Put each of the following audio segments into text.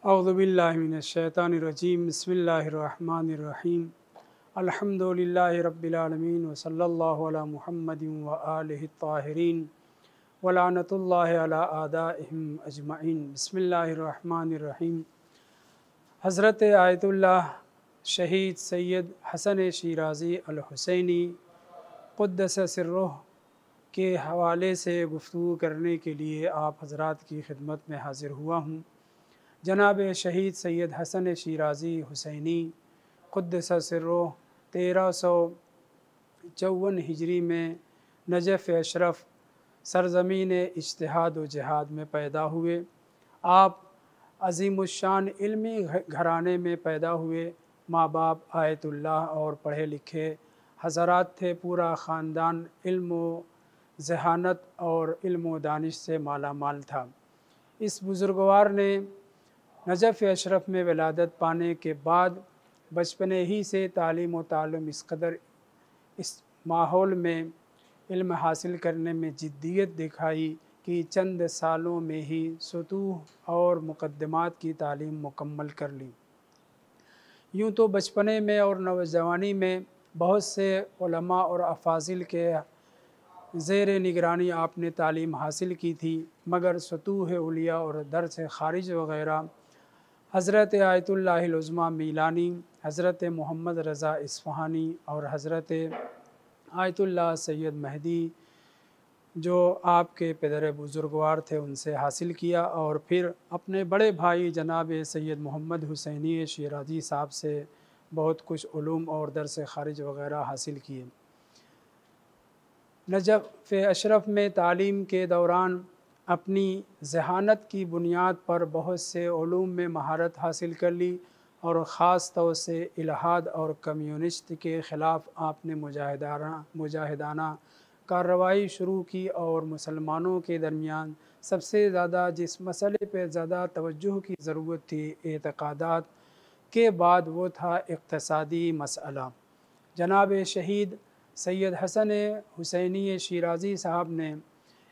औज़ुबिल्लाहि मिनश्शैतानिर्रजीम बिस्मिल्लाहिर्रहमानिर्रहीम अल्हम्दुलिल्लाहि रब्बिल आलमीन व सल्लल्लाहु अला मुहम्मदिन व आलिहि त्ताहिरीन व लानतुल्लाहि अला आदाइहिम अजमईन। बिस्मिल्लाहिर्रहमानिर्रहीम। हज़रत आयतुल्लाह शहीद सैयद हसन शिराज़ी अल हुसैनी क़ुद्दस सिर्रुह के हवाले से गुफ्तगू करने के लिए आप हज़रात की खिदमत में हाज़िर हुआ हूँ। जनाब शहीद सैयद हसन शिराज़ी हुसैनी क़ुद्दस सिर्रुह 1354 हिजरी में नजफ़ अशरफ सरज़मीन इज्तिहाद व जिहाद में पैदा हुए। आप अज़ीमुश्शान इल्मी घराने में पैदा हुए। माँ बाप आयतुल्लाह और पढ़े लिखे हज़रात थे। पूरा ख़ानदान इल्म व ज़हानत और इल्म व दानिश से माला माल था। इस बुज़ुर्गवार ने नजफ़ अशरफ में विलादत पाने के बाद बचपने ही से तालीम व ताल्लुम इस कदर इस माहौल में इल्म हासिल करने में जिद्दियत दिखाई कि चंद सालों में ही सतूह और मुक़द्दमात की तालीम मुकम्मल कर ली। यूँ तो बचपने में और नौजवानी में बहुत से उलमा और अफाजिल के ज़ेर निगरानी आपने तालीम हासिल की थी, मगर सतूह उलिया और दर से ख़ारिज वग़ैरह हज़रत आयतुल्लाहिल उज़्मा मीलानी, हज़रत मोहम्मद रज़ा इस्फ़हानी और हज़रत आयतुल्लाह सैयद महदी जो आपके पिदर बुज़ुर्गवार थे उनसे हासिल किया, और फिर अपने बड़े भाई जनाब सैयद मोहम्मद हुसैनी शिराज़ी साहब से बहुत कुछ उलूम और दर्स ख़ारिज वग़ैरह हासिल किए। नजफ़ अशरफ में तालीम के दौरान अपनी ज़हानत की बुनियाद पर बहुत से उलूम में महारत हासिल कर ली, और ख़ास तौर से इल्हाद और कम्युनिस्ट के ख़िलाफ़ आपने मुजाहिदाना कार्रवाई शुरू की, और मुसलमानों के दरमियान सबसे ज़्यादा जिस मसले पर ज़्यादा तवज्जुह की ज़रूरत थी एतक़ादात के बाद वो था इक़्तिसादी मसला। जनाब शहीद सैयद हसन हुसैनी शिराज़ी साहब ने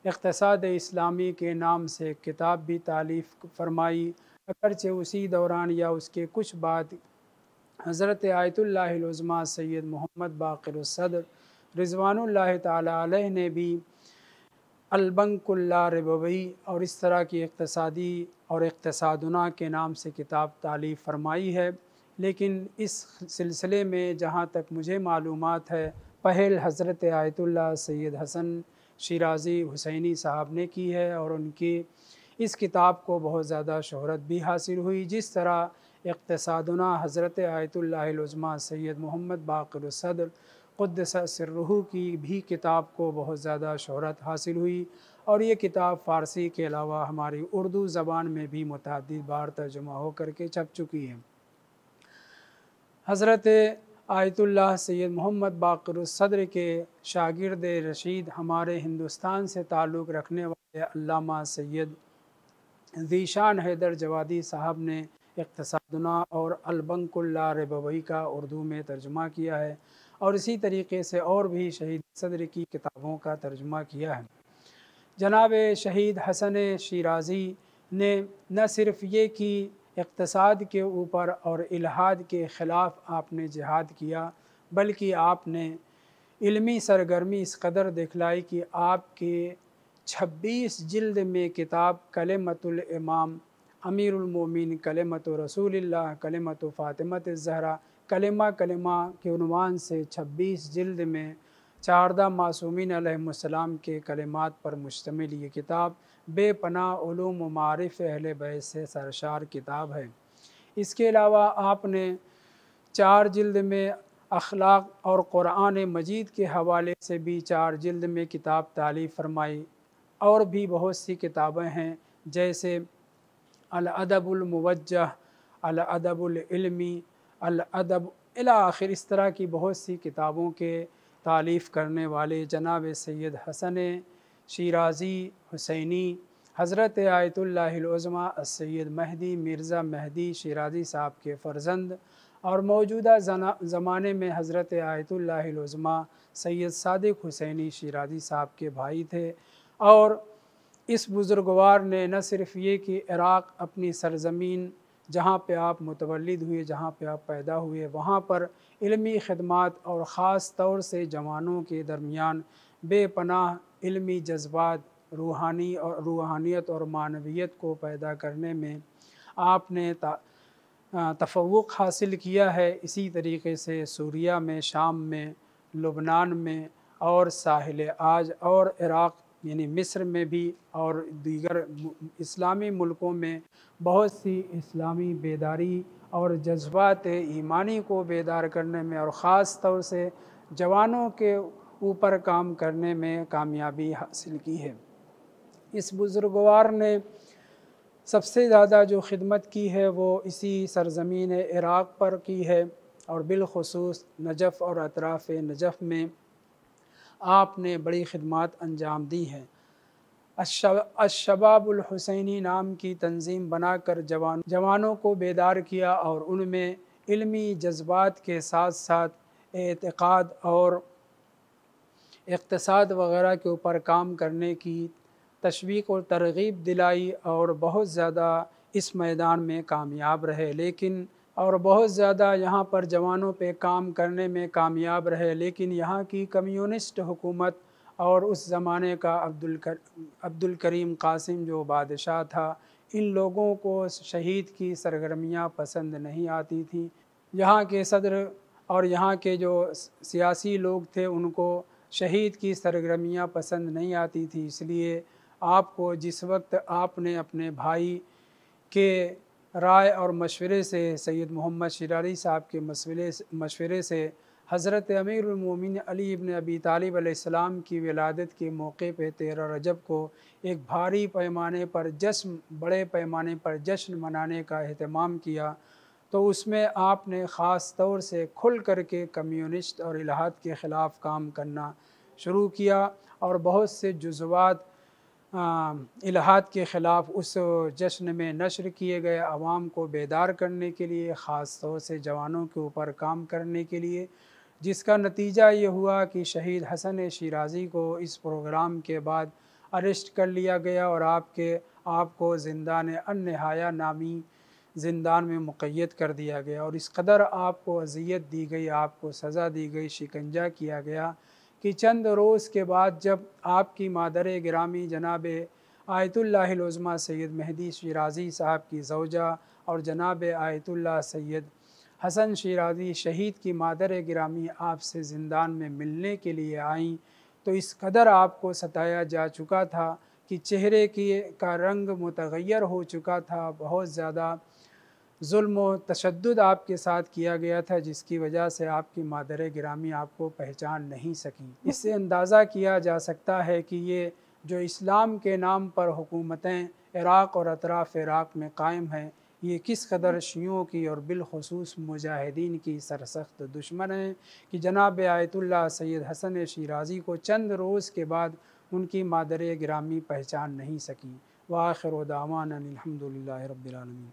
इक़्तिसाद इस्लामी के नाम से किताब भी तालीफ़ फरमाई। अगरचे उसी दौरान या उसके कुछ बाद हज़रत आयतुल्लाहिल उज़्मा सैयद मोहम्मद बाक़िर सद्र रिज़वानुल्लाह ताला अलैह ने भी अलबंकुल ला रिबवी और इस तरह की इक़्तिसादी और इक़्तिसादुना के नाम से किताब तालीफ़ फरमाई है। लेकिन इस सिलसिले में जहाँ तक मुझे मालूमात है, पहल हज़रत आयतुल्लाह सैयद हसन शिराज़ी हुसैनी साहब ने की है, और उनकी इस किताब को बहुत ज़्यादा शोहरत भी हासिल हुई। जिस तरह इक़्तिसादुना हज़रत आयतुल्लाहिल उज़्मा सैयद मोहम्मद बाक़िर सद्र क़ुद्दस सिर्रुहु की भी किताब को बहुत ज़्यादा शोहरत हासिल हुई, और ये किताब फ़ारसी के अलावा हमारी उर्दू ज़बान में भी मुतअद्दिद बार तर्जुमा हो कर के छप चुकी है। हज़रत आयतुल्लाह सैयद मोहम्मद बाक़िर सद्र के शागिर्द रशीद हमारे हिंदुस्तान से ताल्लुक़ रखने वाले अल्लामा सैयद ज़ीशान हैदर जवादी साहब ने इक़्तिसादुना और अलबंकुल ला रिबवी का उर्दू में तर्जुमा किया है, और इसी तरीके से और भी शहीद सद्र की किताबों का तर्जुमा किया है। जनाब शहीद हसन शिराज़ी ने न सिर्फ़ ये कि इक़्तिसाद के ऊपर और इल्हाद के ख़िलाफ़ आपने जिहाद किया, बल्कि आपने इल्मी सरगर्मी इस कदर दिखलाई कि आपके 26 जिल्द में किताब कलिमतुल इमाम अमीरुल मोमिन कलिमतु रसूलिल्लाह कलिमतु फ़ातिमत ज़हरा कलिमा कलिमा के उन्वान से 26 जिल्द में 14 मासूमीन अलैहिमुस्सलाम के कलिमात पर मुश्तमिल ये किताब बेपनाह उलूम व मारिफ़ अहले बैत से सरशार किताब है। इसके अलावा आपने 4 जिल्द में अखलाक और क़ुरान मजीद के हवाले से भी 4 जिल्द में किताब तालीफ़ फरमाई, और भी बहुत सी किताबें हैं जैसे अल अदबुल मुवज्जह, अल अदबुल इल्मी, अल अदब इला आखिर, इस तरह की बहुत सी किताबों के तालीफ़ करने वाले जनाब सैयद हसन शिराज़ी हुसैनी हज़रत आयतुल्लाहिल उज़्मा सैयद महदी मिर्ज़ा महदी शिराज़ी साहब के फ़र्ज़ंद, और मौजूदा ज़माने में हज़रत आयतुल्लाहिल उज़्मा सैयद सादिक़ हुसैनी शिराज़ी साहब के भाई थे। और इस बुज़ुर्गवार ने न सिर्फ़ ये कि इराक़ अपनी सरज़मीन जहाँ पे आप मुतवल्लिद हुए, जहाँ पे आप पैदा हुए, वहाँ पर इल्मी खिदमात और ख़ास तौर से जवानों के दरमियान बेपनाह इल्मी जज्बात, रूहानियत और मानवियत को पैदा करने में आपने तफ़व्वुक़ हासिल किया है। इसी तरीक़े से सूरिया में, शाम में, लुबनान में और साहिल आज और इराक़ यानी मिस्र में भी और दीगर इस्लामी मुल्कों में बहुत सी इस्लामी बेदारी और जज्बात ईमानी को बेदार करने में और ख़ास तौर से जवानों के ऊपर काम करने में कामयाबी हासिल की है। इस बुज़ुर्गवार ने सबसे ज़्यादा जो खिदमत की है वो इसी सरज़मीन इराक़ पर की है और बिलख़ुसूस नजफ़ और अतराफ़ नजफ़ में आपने बड़ी खिदमत अंजाम दी हैं। अशबाबुल हुसैनी नाम की तंज़ीम बनाकर जवानों को बेदार किया और उनमें इल्मी जज्बात के साथ साथ एतक़ाद और इक़्तिसाद वग़ैरह के ऊपर काम करने की तशवीक़ और तरग़ीब दिलाई और बहुत ज़्यादा इस मैदान में कामयाब रहे। लेकिन और बहुत ज़्यादा यहाँ पर जवानों पे काम करने में कामयाब रहे, लेकिन यहाँ की कम्युनिस्ट हुकूमत और उस ज़माने का अब्दुल करीम कासिम जो बादशाह था, इन लोगों को शहीद की सरगर्मियाँ पसंद नहीं आती थी। यहाँ के सदर और यहाँ के जो सियासी लोग थे उनको शहीद की सरगर्मियाँ पसंद नहीं आती थी। इसलिए आपको जिस वक्त आपने अपने भाई के राय और मशवरे से, सैयद मोहम्मद शिराज़ी साहब के मशवरे से हज़रत अमीरुल मोमिनीन अली इब्न अबी तालिब अलैहिस्सलाम की विलादत के मौके पे 13 रजब को एक भारी पैमाने पर बड़े पैमाने पर जश्न मनाने का एहतमाम किया, तो उसमें आपने ख़ास तौर से खुल करके कम्युनिस्ट और इलाहाद के ख़िलाफ़ काम करना शुरू किया और बहुत से जुज़वात इलाहाद के ख़िलाफ़ उस जश्न में नशर किए गए। आवाम को बेदार करने के लिए, ख़ास तौर से जवानों के ऊपर काम करने के लिए, जिसका नतीजा ये हुआ कि शहीद हसन शिराज़ी को इस प्रोग्राम के बाद अरेस्ट कर लिया गया और आपको ज़िंदान अन-नहाया नामी ज़िंदान में मुक़य्यद कर दिया गया और इस कदर आपको अज़ियत दी गई, आपको सज़ा दी गई, शिकंजा किया गया कि चंद रोज़ के बाद जब आपकी मादर गिरामी जनाब आयतुल्लाहिल उज़्मा सैयद मेहदी शिराज़ी साहब की ज़ौजा और जनाब आयतुल्लाह सैयद हसन शिराज़ी शहीद की मादर गिरामी आपसे ज़िंदान में मिलने के लिए आईं, तो इस कदर आपको सताया जा चुका था कि चेहरे का रंग मुतग़य्यर हो चुका था। बहुत ज़्यादा जुल्म व तशद्दुद आपके साथ किया गया था, जिसकी वजह से आपकी मादर गिरामी आपको पहचान नहीं सकी। इससे अंदाज़ा किया जा सकता है कि ये जो इस्लाम के नाम पर हुकूमतें इराक़ और अतराफ़ इराक़ में कायम हैं, ये किस कदर शियों की और बिलख़ुसूस मुजाहिदीन की सरसख्त दुश्मन हैं कि जनाब आयतुल्लाह सैयद हसन शिराज़ी को चंद रोज़ के बाद उनकी मादर गिरामी पहचान नहीं सकी। व आखिर दावाना अनिल हम्दुलिल्लाहि रब्बिल आलमीन।